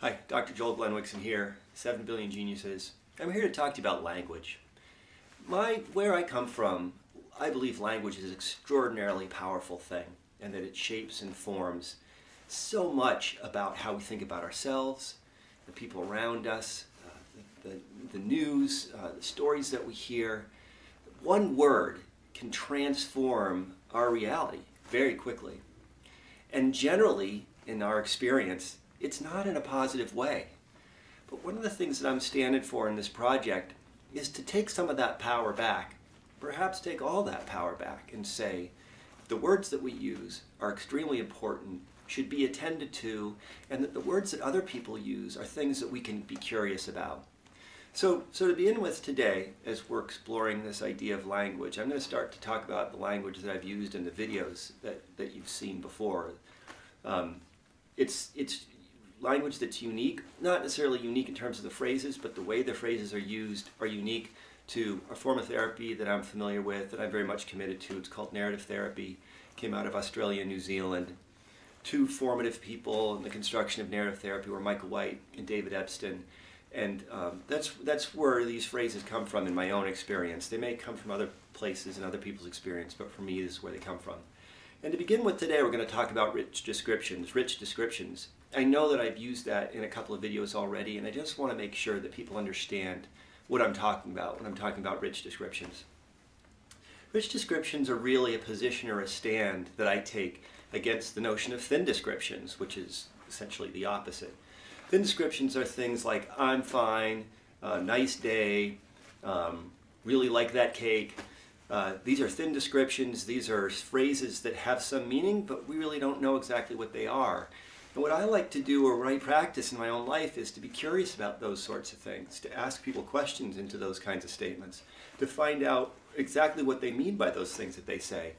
Hi, Dr. Joel Glenn Wixson here, 7 Billion Geniuses. I'm here to talk to you about language. Where I come from, I believe language is an extraordinarily powerful thing, and that it shapes and forms so much about how we think about ourselves, the people around us, the news, the stories that we hear. One word can transform our reality very quickly. And generally, in our experience, it's not in a positive way. But one of the things that I'm standing for in this project is to take some of that power back, perhaps take all that power back, and say the words that we use are extremely important, should be attended to, and that the words that other people use are things that we can be curious about. So to begin with today, as we're exploring this idea of language, I'm going to start to talk about the language that I've used in the videos that you've seen before. It's language that's unique, not necessarily unique in terms of the phrases, but the way the phrases are used are unique to a form of therapy that I'm familiar with, that I'm very much committed to. It's called narrative therapy. It came out of Australia and New Zealand. Two formative people in the construction of narrative therapy were Michael White and David Epstein. And that's where these phrases come from in my own experience. They may come from other places and other people's experience, but for me, this is where they come from. And to begin with today, we're going to talk about rich descriptions. Rich descriptions. I know that I've used that in a couple of videos already, and I just want to make sure that people understand what I'm talking about when I'm talking about rich descriptions. Rich descriptions are really a position or a stand that I take against the notion of thin descriptions, which is essentially the opposite. Thin descriptions are things like, I'm fine, nice day, really like that cake. These are thin descriptions. These are phrases that have some meaning, but we really don't know exactly what they are. And what I like to do, or what I practice in my own life, is to be curious about those sorts of things, to ask people questions into those kinds of statements, to find out exactly what they mean by those things that they say.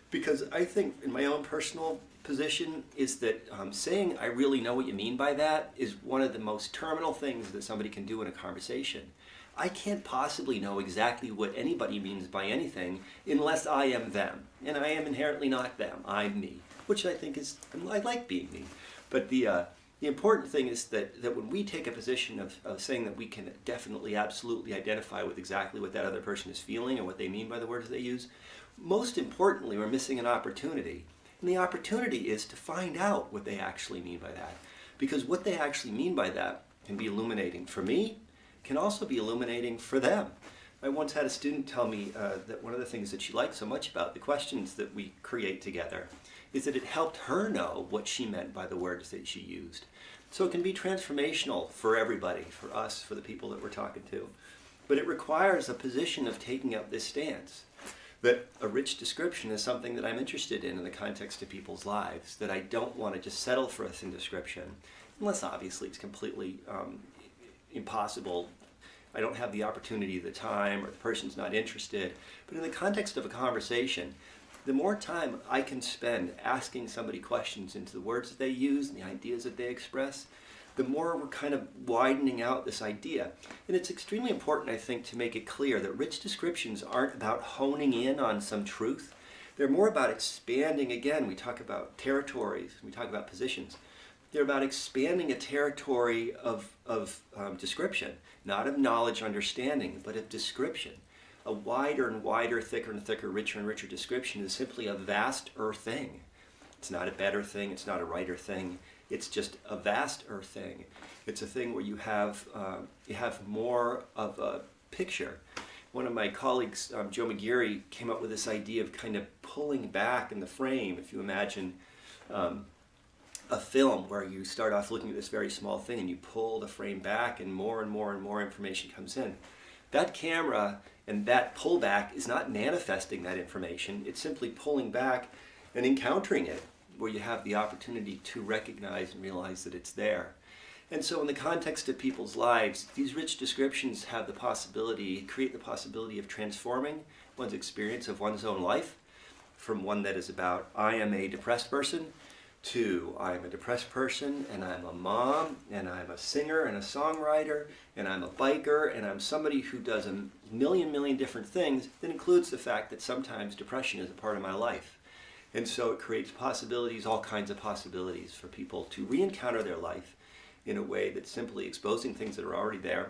Because I think, in my own personal position, is that saying I really know what you mean by that is one of the most terminal things that somebody can do in a conversation. I can't possibly know exactly what anybody means by anything unless I am them. And I am inherently not them. I'm me, which I think is, I like being me. But the important thing is that when we take a position of saying that we can definitely, absolutely identify with exactly what that other person is feeling and what they mean by the words they use, most importantly, we're missing an opportunity. And the opportunity is to find out what they actually mean by that. Because what they actually mean by that can be illuminating for me, can also be illuminating for them. I once had a student tell me that one of the things that she liked so much about the questions that we create together is that it helped her know what she meant by the words that she used. So it can be transformational for everybody, for us, for the people that we're talking to. But it requires a position of taking up this stance, that a rich description is something that I'm interested in the context of people's lives, that I don't want to just settle for a thin description, unless obviously it's completely impossible. I don't have the opportunity, the time, or the person's not interested. But in the context of a conversation, the more time I can spend asking somebody questions into the words that they use and the ideas that they express, the more we're kind of widening out this idea. And it's extremely important, I think, to make it clear that rich descriptions aren't about honing in on some truth. They're more about expanding. Again, we talk about territories, we talk about positions. They're about expanding a territory of description, not of knowledge, understanding, but of description. A wider and wider, thicker and thicker, richer and richer description is simply a vaster thing. It's not a better thing, it's not a righter thing, it's just a vaster thing. It's a thing where you have more of a picture. One of my colleagues, Joe McGeary, came up with this idea of kind of pulling back in the frame. If you imagine a film where you start off looking at this very small thing and you pull the frame back and more and more and more information comes in. That camera and that pullback is not manifesting that information. It's simply pulling back and encountering it, where you have the opportunity to recognize and realize that it's there. And so in the context of people's lives, these rich descriptions have the possibility, create the possibility of transforming one's experience of one's own life from one that is about, I am a depressed person, to I'm a depressed person, and I'm a mom, and I'm a singer and a songwriter, and I'm a biker, and I'm somebody who does a million different things that includes the fact that sometimes depression is a part of my life. And so it creates possibilities, all kinds of possibilities for people to re-encounter their life in a way that's simply exposing things that are already there.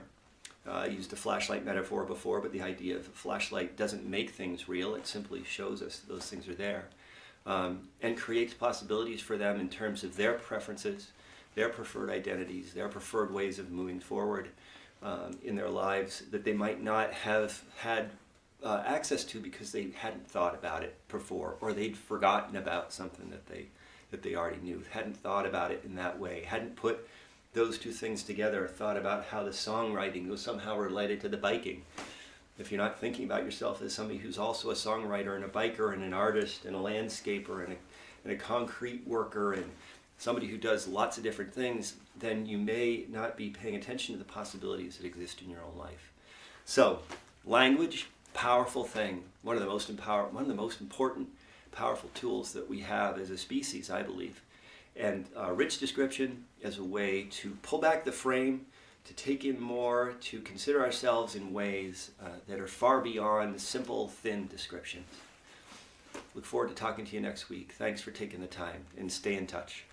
I used a flashlight metaphor before, but the idea of a flashlight doesn't make things real. It simply shows us those things are there, and creates possibilities for them in terms of their preferences, their preferred identities, their preferred ways of moving forward in their lives that they might not have had access to because they hadn't thought about it before, or they'd forgotten about something that they already knew, hadn't thought about it in that way, hadn't put those two things together, thought about how the songwriting was somehow related to the biking. If you're not thinking about yourself as somebody who's also a songwriter and a biker and an artist and a landscaper and a concrete worker and somebody who does lots of different things, then you may not be paying attention to the possibilities that exist in your own life. So, language, powerful thing. One of the most important, powerful tools that we have as a species, I believe. And rich description as a way to pull back the frame, to take in more, to consider ourselves in ways that are far beyond simple, thin descriptions. Look forward to talking to you next week. Thanks for taking the time, and stay in touch.